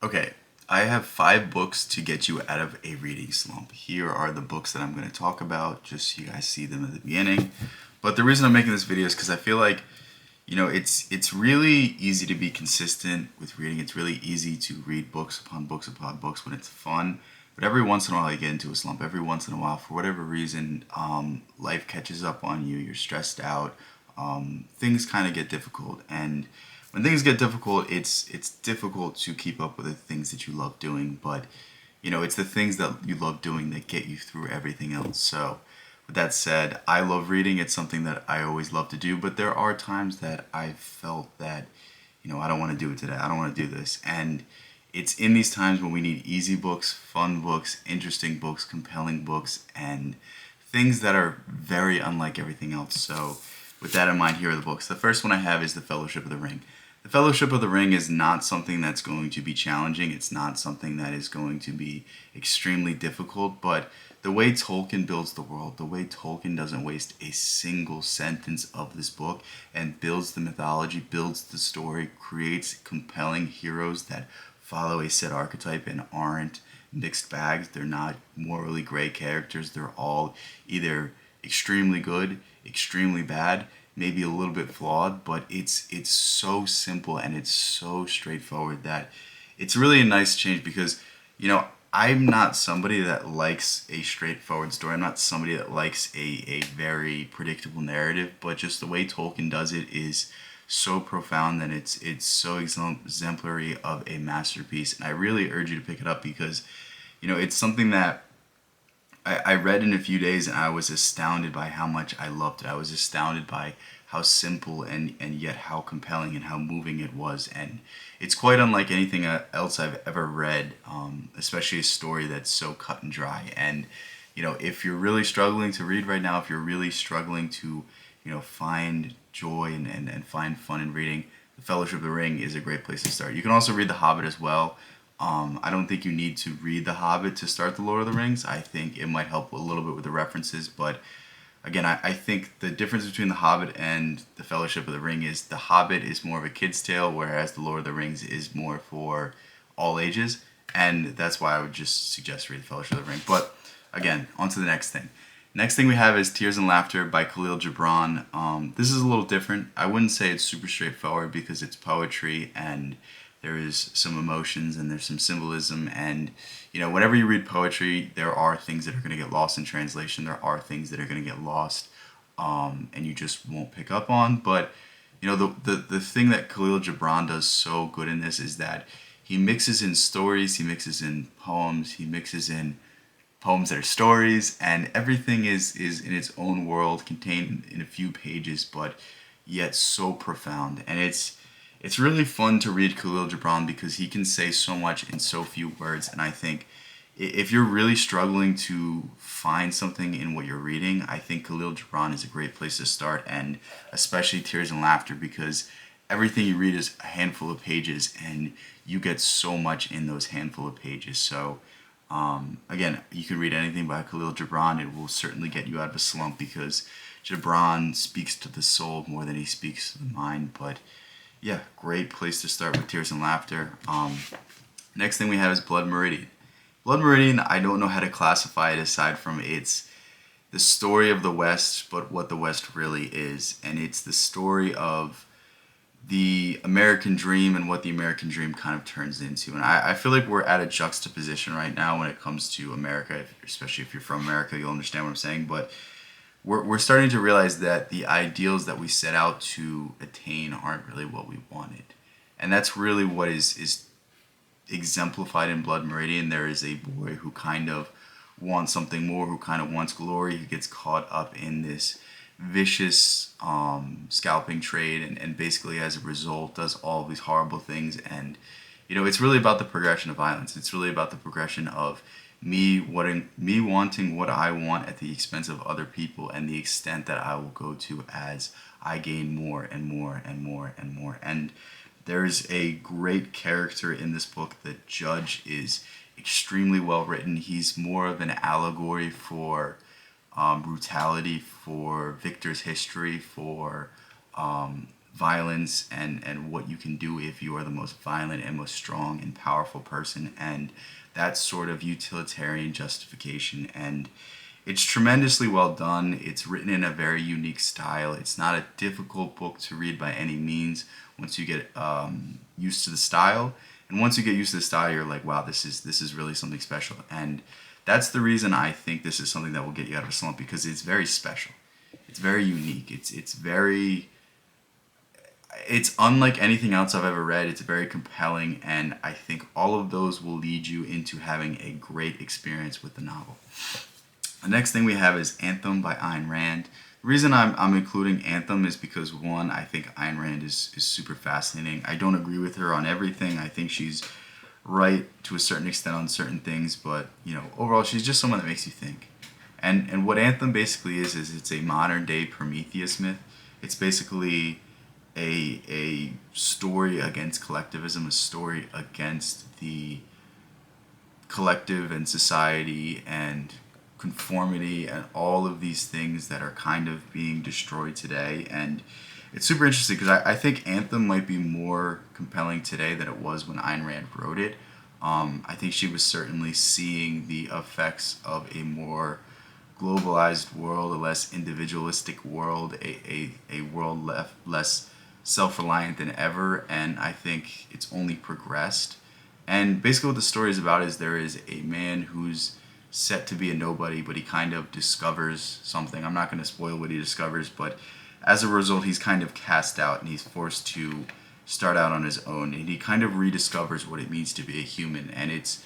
Okay, I have 5 books to get you out of a reading slump. Here are the books that I'm going to talk about, just so you guys see them at the beginning. But the reason I'm making this video is because I feel like, it's really easy to be consistent with reading. It's really easy to read books upon books upon books when it's fun. But every once in a while, you get into a slump. Every once in a while, for whatever reason, life catches up on you. You're stressed out. Things kind of get difficult, and when things get difficult, it's difficult to keep up with the things that you love doing. But it's the things that you love doing that get you through everything else. So, with that said, I love reading. It's something that I always love to do. But there are times that I felt that I don't want to do it today. I don't want to do this, and it's in these times when we need easy books, fun books, interesting books, compelling books, and things that are very unlike everything else. So, with that in mind, here are the books. The first one I have is The Fellowship of the Ring. The Fellowship of the Ring is not something that's going to be challenging. It's not something that is going to be extremely difficult, but the way Tolkien builds the world, the way Tolkien doesn't waste a single sentence of this book and builds the mythology, builds the story, creates compelling heroes that follow a set archetype and aren't mixed bags. They're not morally gray characters. They're all either extremely good, extremely bad, maybe a little bit flawed, but it's so simple and it's so straightforward that it's really a nice change because I'm not somebody that likes a straightforward story. I'm not somebody that likes a very predictable narrative, but just the way Tolkien does it is so profound and it's so exemplary of a masterpiece. And I really urge you to pick it up because it's something that I read in a few days and I was astounded by how much I loved it. I was astounded by how simple and yet how compelling and how moving it was. And it's quite unlike anything else I've ever read, especially a story that's so cut and dry. And, if you're really struggling to read right now, if you're really struggling to, find joy and find fun in reading, The Fellowship of the Ring is a great place to start. You can also read The Hobbit as well. I don't think you need to read The Hobbit to start The Lord of the Rings. I think it might help a little bit with the references, but again, I think the difference between The Hobbit and The Fellowship of the Ring is The Hobbit is more of a kid's tale, whereas The Lord of the Rings is more for all ages, and that's why I would just suggest read The Fellowship of the Ring. But again, on to the next thing. Next thing we have is Tears and Laughter by Khalil Gibran. This is a little different. I wouldn't say it's super straightforward because it's poetry and there is some emotions and there's some symbolism. And, whenever you read poetry, there are things that are going to get lost in translation. There are things that are going to get lost and you just won't pick up on. But, the thing that Khalil Gibran does so good in this is that he mixes in stories, he mixes in poems, he mixes in poems that are stories, and everything is in its own world, contained in a few pages, but yet so profound. And it's really fun to read Khalil Gibran because he can say so much in so few words. And I think if you're really struggling to find something in what you're reading, I think Khalil Gibran is a great place to start, and especially Tears and Laughter because everything you read is a handful of pages and you get so much in those handful of pages. So again, you can read anything by Khalil Gibran. It will certainly get you out of a slump because Gibran speaks to the soul more than he speaks to the mind. But yeah, great place to start with Tears and Laughter. Next thing we have is Blood Meridian. Blood Meridian, I don't know how to classify it aside from it's the story of the West, but what the West really is. And it's the story of the American dream and what the American dream kind of turns into. And I feel like we're at a juxtaposition right now when it comes to America, especially if you're from America, you'll understand what I'm saying. But we're starting to realize that the ideals that we set out to attain aren't really what we wanted. And that's really what is exemplified in Blood Meridian. There is a boy who kind of wants something more, who kind of wants glory, who gets caught up in this vicious scalping trade and basically as a result does all of these horrible things. And it's really about the progression of violence. It's really about the progression of me wanting what I want at the expense of other people and the extent that I will go to as I gain more and more and more and more. And there's a great character in this book. The judge is extremely well written. He's more of an allegory for brutality, for Victor's history, for violence and what you can do if you are the most violent and most strong and powerful person, and that sort of utilitarian justification. And it's tremendously well done. It's written in a very unique style. It's not a difficult book to read by any means once you get used to the style. And once you get used to the style, you're like, wow, this is really something special. And that's the reason I think this is something that will get you out of a slump, because it's very special. It's very unique. It's unlike anything else I've ever read. It's very compelling, and I think all of those will lead you into having a great experience with the novel. The next thing we have is Anthem by Ayn Rand. The reason I'm including Anthem is because, one, I think Ayn Rand is super fascinating. I don't agree with her on everything. I think she's right to a certain extent on certain things, but overall she's just someone that makes you think. And what Anthem basically is it's a modern day Prometheus myth. It's basically a story against collectivism, a story against the collective and society and conformity and all of these things that are kind of being destroyed today. And it's super interesting because I think Anthem might be more compelling today than it was when Ayn Rand wrote it. I think she was certainly seeing the effects of a more globalized world, a less individualistic world, a world less self-reliant than ever, and I think it's only progressed. And basically what the story is about is there is a man who's set to be a nobody, but he kind of discovers something. I'm not going to spoil what he discovers, but as a result, he's kind of cast out and he's forced to start out on his own, and he kind of rediscovers what it means to be a human. And it's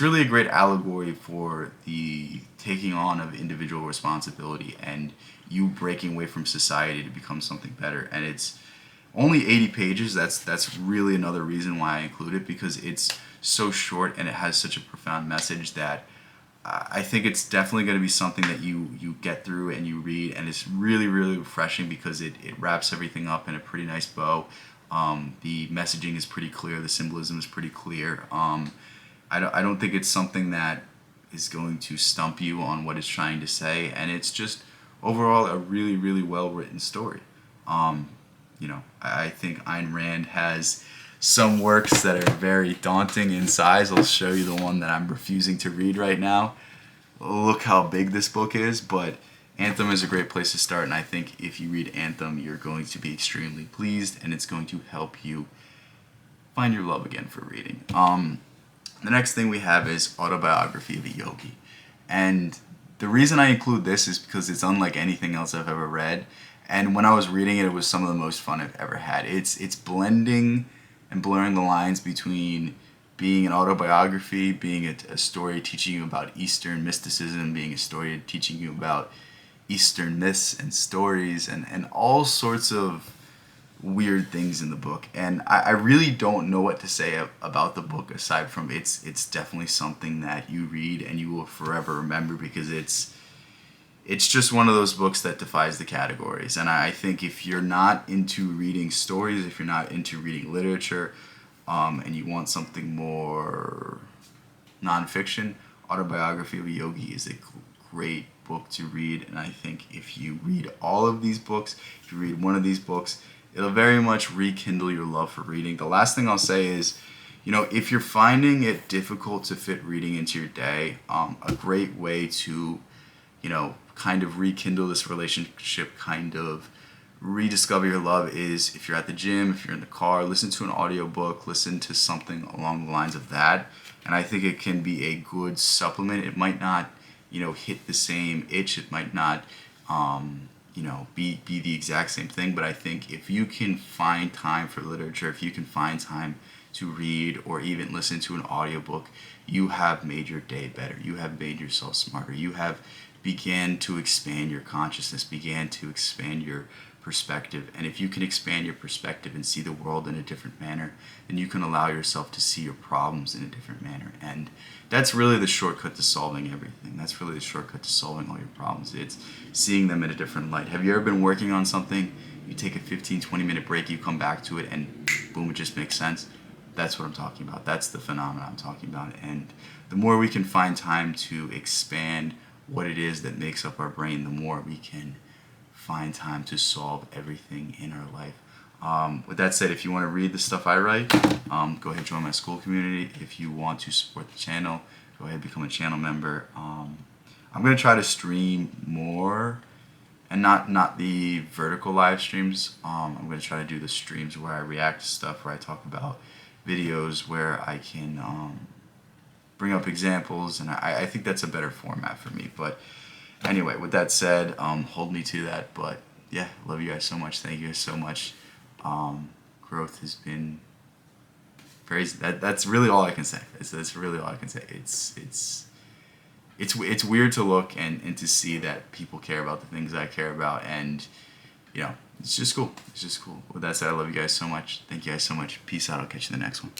really a great allegory for the taking on of individual responsibility and you breaking away from society to become something better. And it's only 80 pages. That's really another reason why I include it, because it's so short and it has such a profound message that I think it's definitely going to be something that you get through and you read, and it's really, really refreshing because it wraps everything up in a pretty nice bow. The messaging is pretty clear. The symbolism is pretty clear. I don't think it's something that is going to stump you on what it's trying to say, and it's just overall a really, really well written story. I think Ayn Rand has some works that are very daunting in size. I'll show you the one that I'm refusing to read right now. Look how big this book is, but Anthem is a great place to start, and I think if you read Anthem, you're going to be extremely pleased, and it's going to help you find your love again for reading. The next thing we have is Autobiography of a Yogi, and the reason I include this is because it's unlike anything else I've ever read, and when I was reading it, it was some of the most fun I've ever had. It's blending and blurring the lines between being an autobiography, being a story teaching you about Eastern mysticism, being a story teaching you about Eastern myths and stories and all sorts of weird things in the book. And I really don't know what to say about the book aside from it's definitely something that you read and you will forever remember, because it's just one of those books that defies the categories. And I think if you're not into reading stories, if you're not into reading literature, and you want something more nonfiction, Autobiography of a Yogi is a great book to read. And I think if you read all of these books, if you read one of these books, it'll very much rekindle your love for reading. The last thing I'll say is, if you're finding it difficult to fit reading into your day, a great way to, kind of rekindle this relationship, kind of rediscover your love is if you're at the gym, if you're in the car, listen to an audiobook, listen to something along the lines of that. And I think it can be a good supplement. It might not, hit the same itch. It might not, be the exact same thing. But I think if you can find time for literature, if you can find time to read or even listen to an audiobook, you have made your day better. You have made yourself smarter. You have began to expand your consciousness, began to expand your perspective. And if you can expand your perspective and see the world in a different manner, then you can allow yourself to see your problems in a different manner. And that's really the shortcut to solving everything. That's really the shortcut to solving all your problems. It's seeing them in a different light. Have you ever been working on something, you take a 15-20 minute break, you come back to it, and boom, it just makes sense? That's what I'm talking about. That's the phenomenon I'm talking about. And the more we can find time to expand what it is that makes up our brain, the more we can find time to solve everything in our life. With that said, if you want to read the stuff I write, go ahead and join my school community. If you want to support the channel, go ahead and become a channel member. I'm going to try to stream more, and not the vertical live streams. I'm going to try to do the streams where I react to stuff, where I talk about videos, where I can bring up examples, and I think that's a better format for me. But anyway, with that said, hold me to that. But yeah, love you guys so much. Thank you guys so much. Growth has been crazy. That's really all I can say. That's really all I can say. It's weird to look and to see that people care about the things I care about, and you know, it's just cool. It's just cool. With that said, I love you guys so much. Thank you guys so much. Peace out. I'll catch you in the next one.